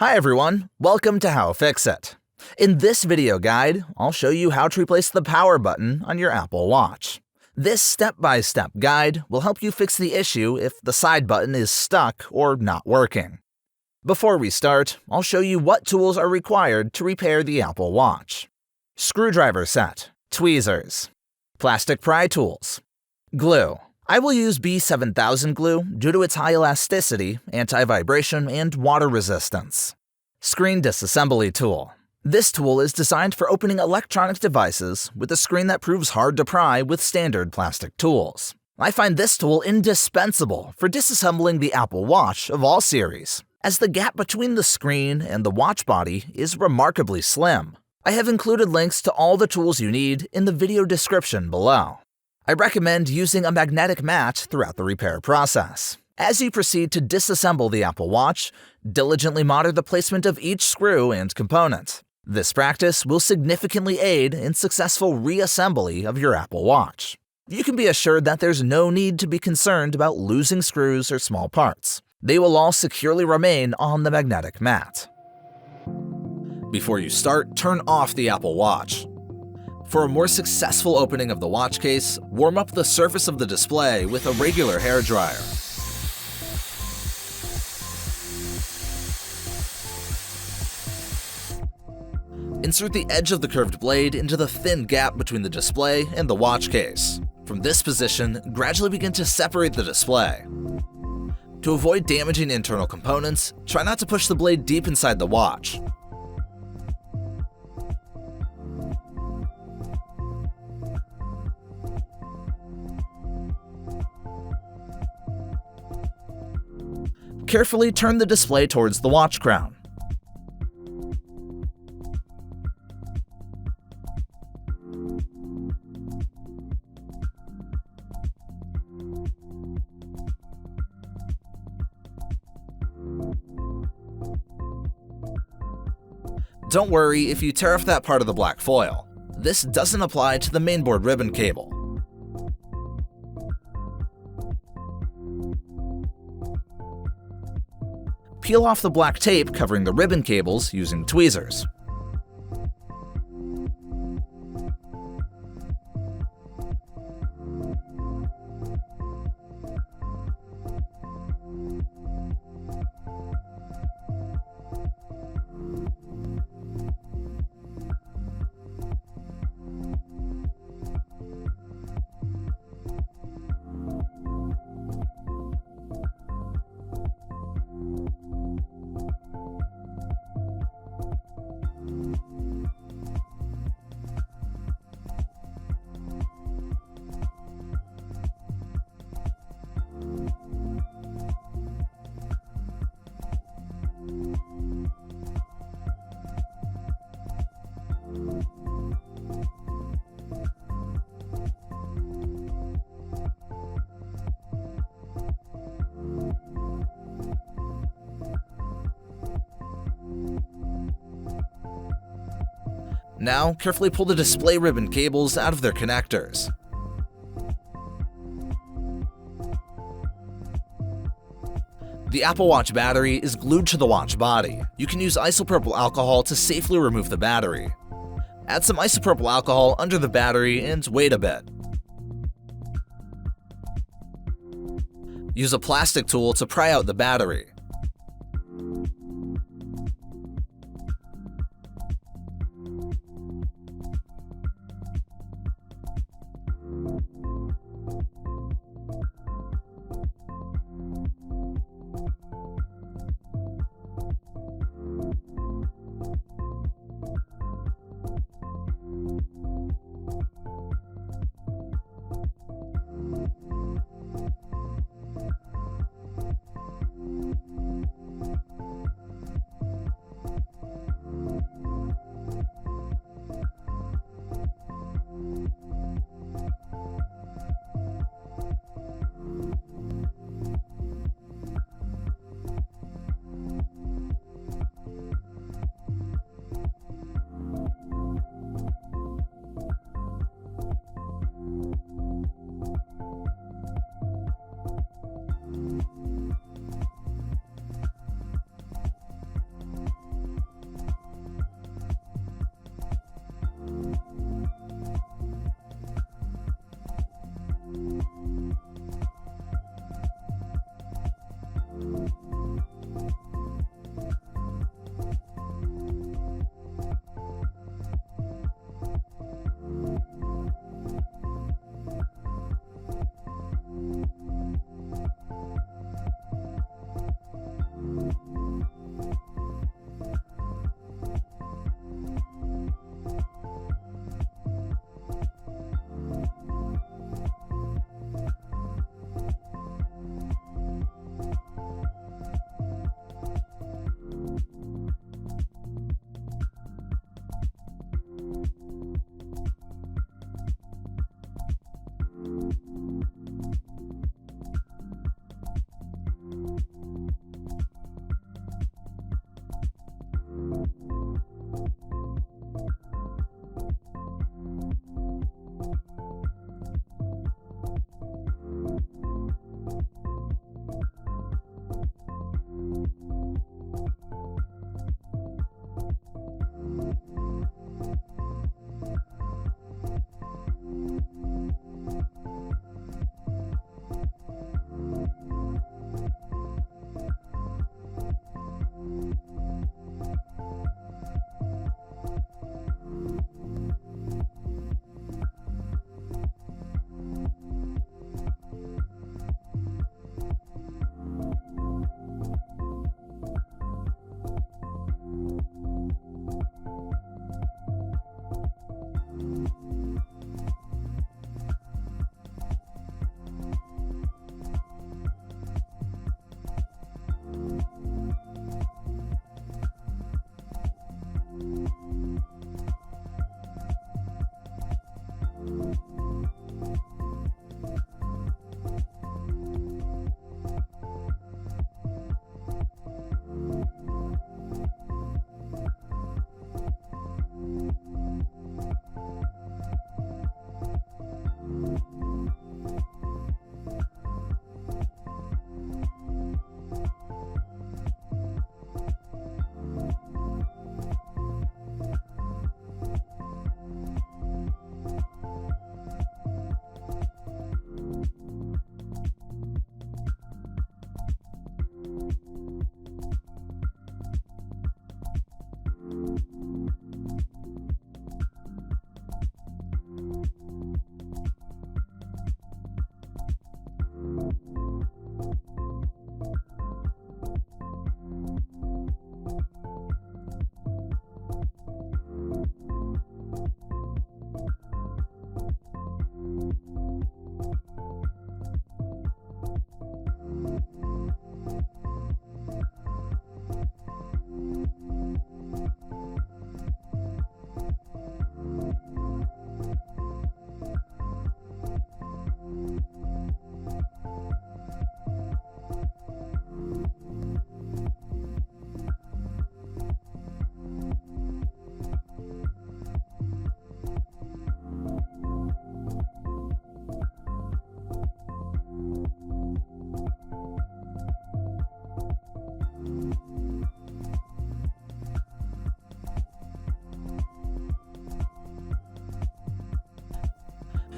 Hi everyone, welcome to How-FixIT. In this video guide, I'll show you how to replace the power button on your Apple Watch. This step-by-step guide will help you fix the issue if the side button is stuck or not working. Before we start, I'll show you what tools are required to repair the Apple Watch. Screwdriver set, tweezers, plastic pry tools, glue. I will use B7000 glue due to its high elasticity, anti-vibration, and water resistance. Screen disassembly tool. This tool is designed for opening electronic devices with a screen that proves hard to pry with standard plastic tools. I find this tool indispensable for disassembling the Apple Watch of all series, as the gap between the screen and the watch body is remarkably slim. I have included links to all the tools you need in the video description below. I recommend using a magnetic mat throughout the repair process. As you proceed to disassemble the Apple Watch, diligently monitor the placement of each screw and component. This practice will significantly aid in successful reassembly of your Apple Watch. You can be assured that there's no need to be concerned about losing screws or small parts. They will all securely remain on the magnetic mat. Before you start, turn off the Apple Watch. For a more successful opening of the watch case, warm up the surface of the display with a regular hairdryer. Insert the edge of the curved blade into the thin gap between the display and the watch case. From this position, gradually begin to separate the display. To avoid damaging internal components, try not to push the blade deep inside the watch. Carefully turn the display towards the watch crown. Don't worry if you tear off that part of the black foil. This doesn't apply to the mainboard ribbon cable. Peel off the black tape covering the ribbon cables using tweezers. Now, carefully pull the display ribbon cables out of their connectors. The Apple Watch battery is glued to the watch body. You can use isopropyl alcohol to safely remove the battery. Add some isopropyl alcohol under the battery and wait a bit. Use a plastic tool to pry out the battery.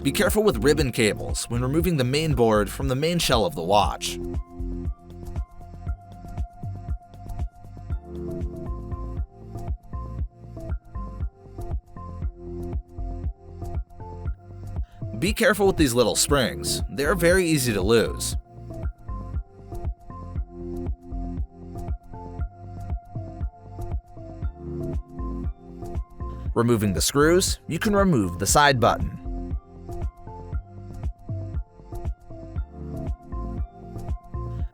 Be careful with ribbon cables when removing the main board from the main shell of the watch. Be careful with these little springs, they're very easy to lose. Removing the screws, you can remove the side button.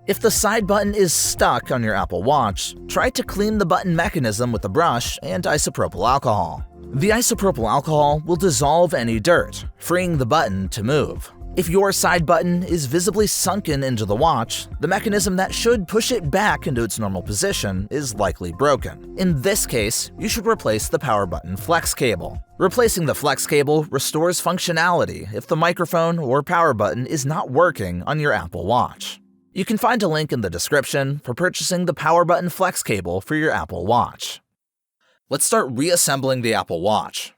If the side button is stuck on your Apple Watch, try to clean the button mechanism with a brush and isopropyl alcohol. The isopropyl alcohol will dissolve any dirt, freeing the button to move. If your side button is visibly sunken into the watch, the mechanism that should push it back into its normal position is likely broken. In this case, you should replace the power button flex cable. Replacing the flex cable restores functionality if the microphone or power button is not working on your Apple Watch. You can find a link in the description for purchasing the power button flex cable for your Apple Watch. Let's start reassembling the Apple Watch.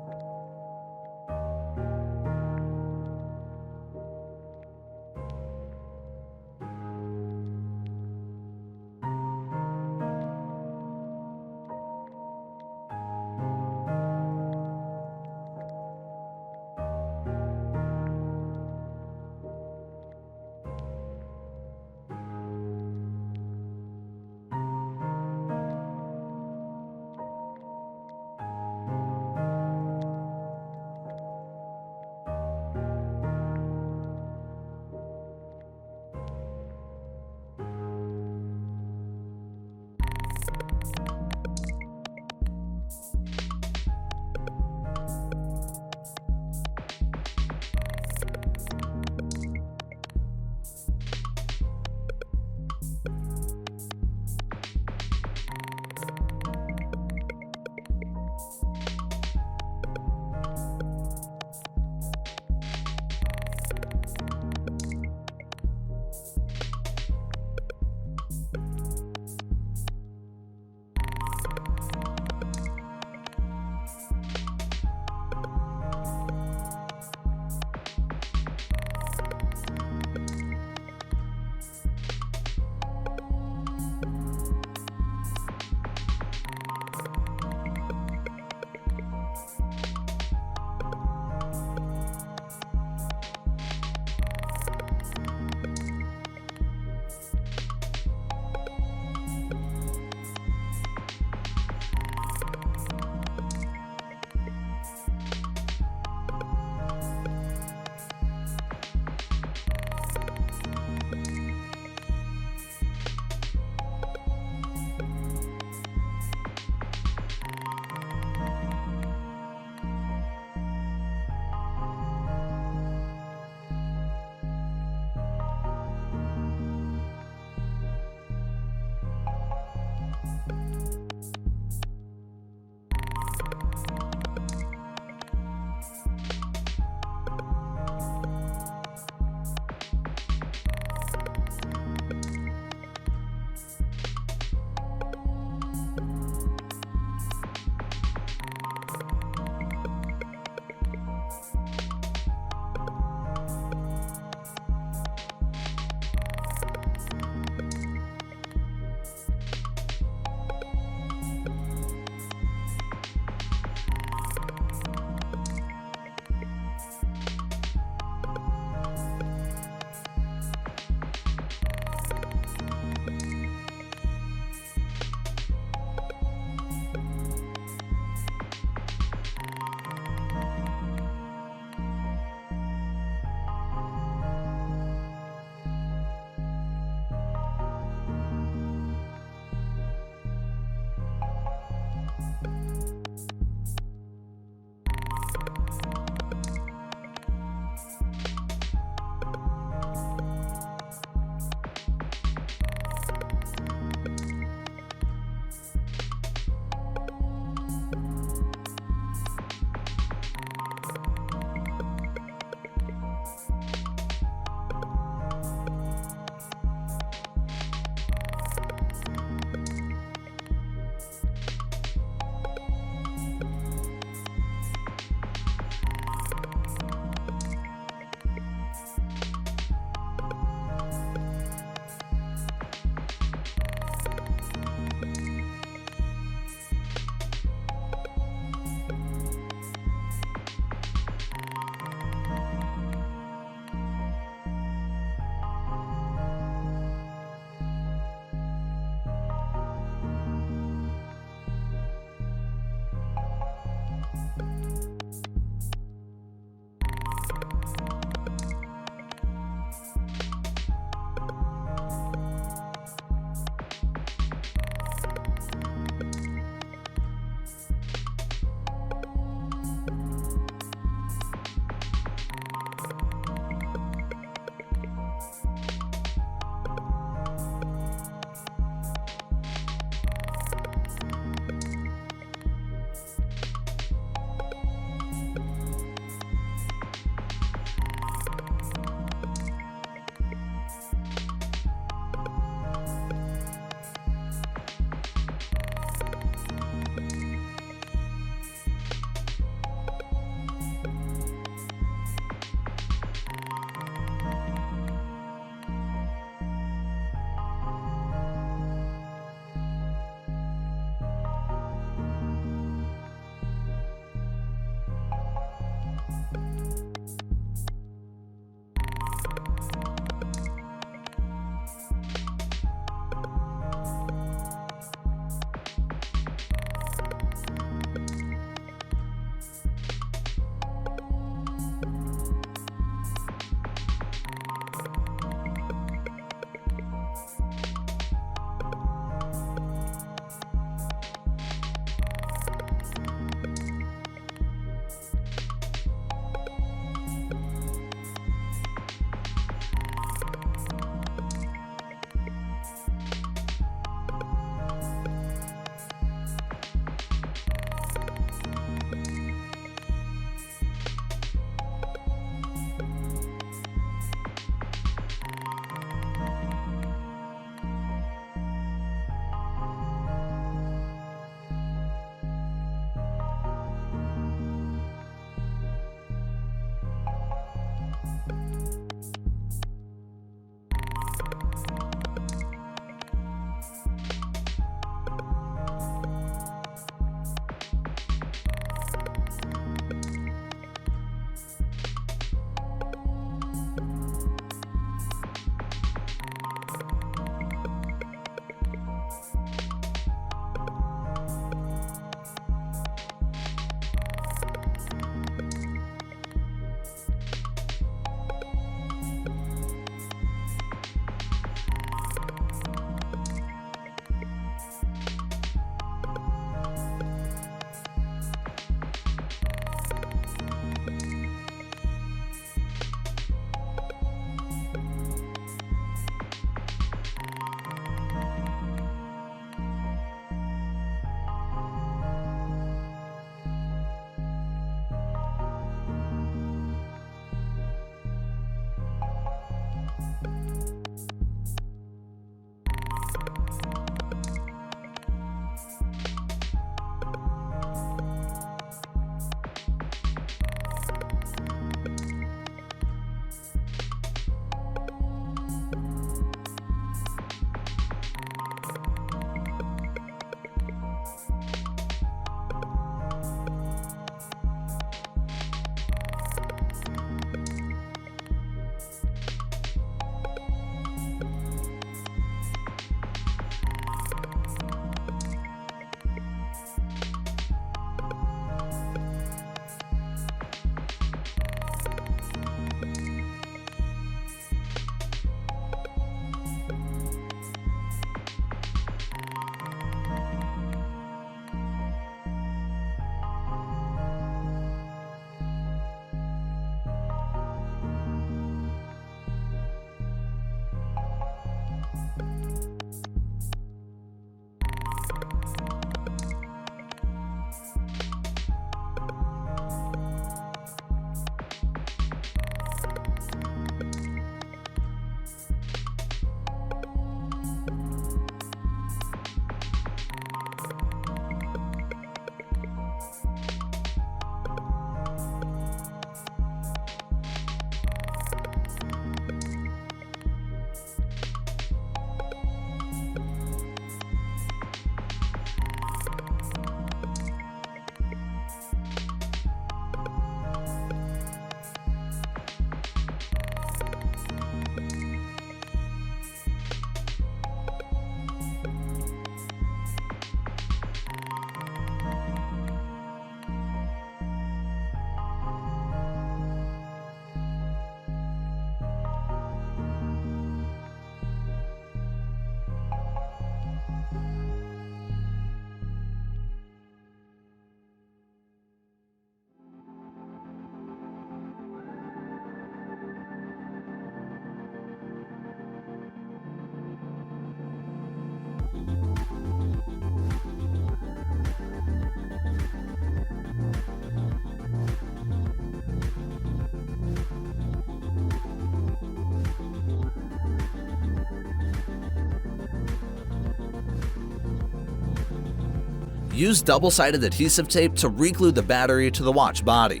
Use double-sided adhesive tape to re-glue the battery to the watch body.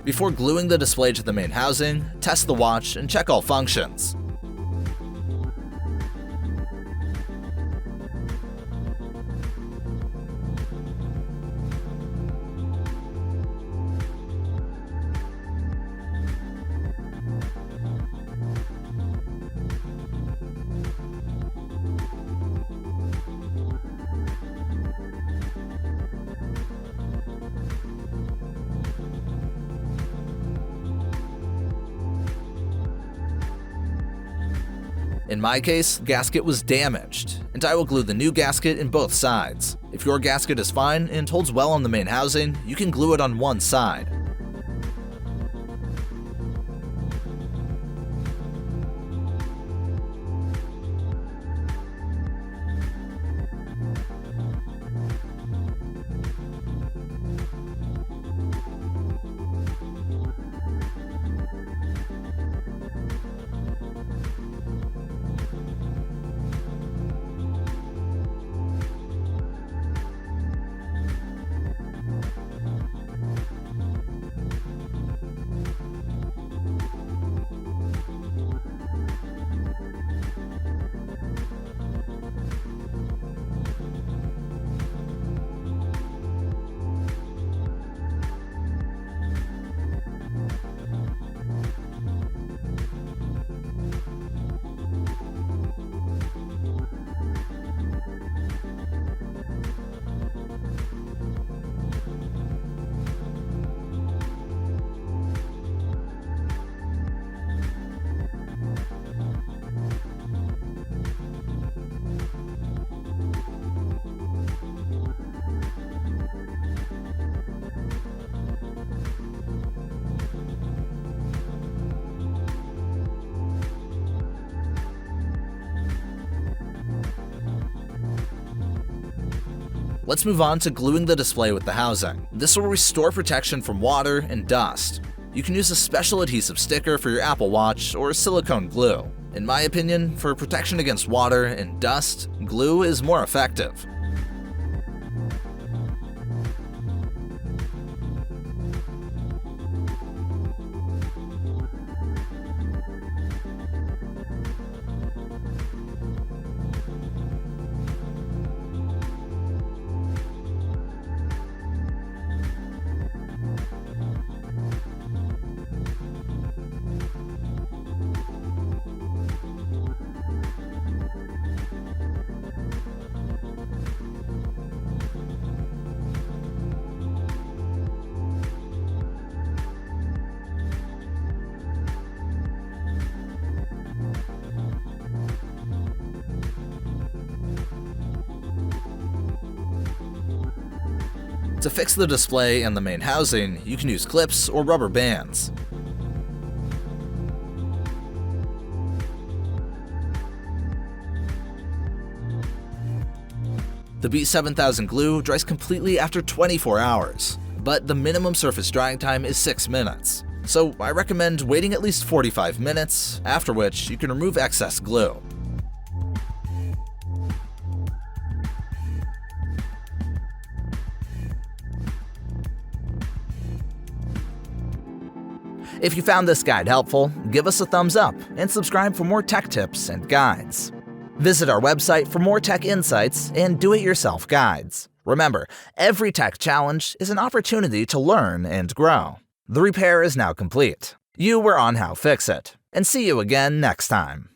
Before gluing the display to the main housing, test the watch and check all functions. In my case, gasket was damaged, and I will glue the new gasket in both sides. If your gasket is fine and holds well on the main housing, you can glue it on one side. Let's move on to gluing the display with the housing. This will restore protection from water and dust. You can use a special adhesive sticker for your Apple Watch or silicone glue. In my opinion, for protection against water and dust, glue is more effective. To fix the display and the main housing, you can use clips or rubber bands. The B7000 glue dries completely after 24 hours, but the minimum surface drying time is 6 minutes. So I recommend waiting at least 45 minutes, after which you can remove excess glue. If you found this guide helpful, give us a thumbs up and subscribe for more tech tips and guides. Visit our website for more tech insights and do-it-yourself guides. Remember, every tech challenge is an opportunity to learn and grow. The repair is now complete. You were on How-FixIT, and see you again next time.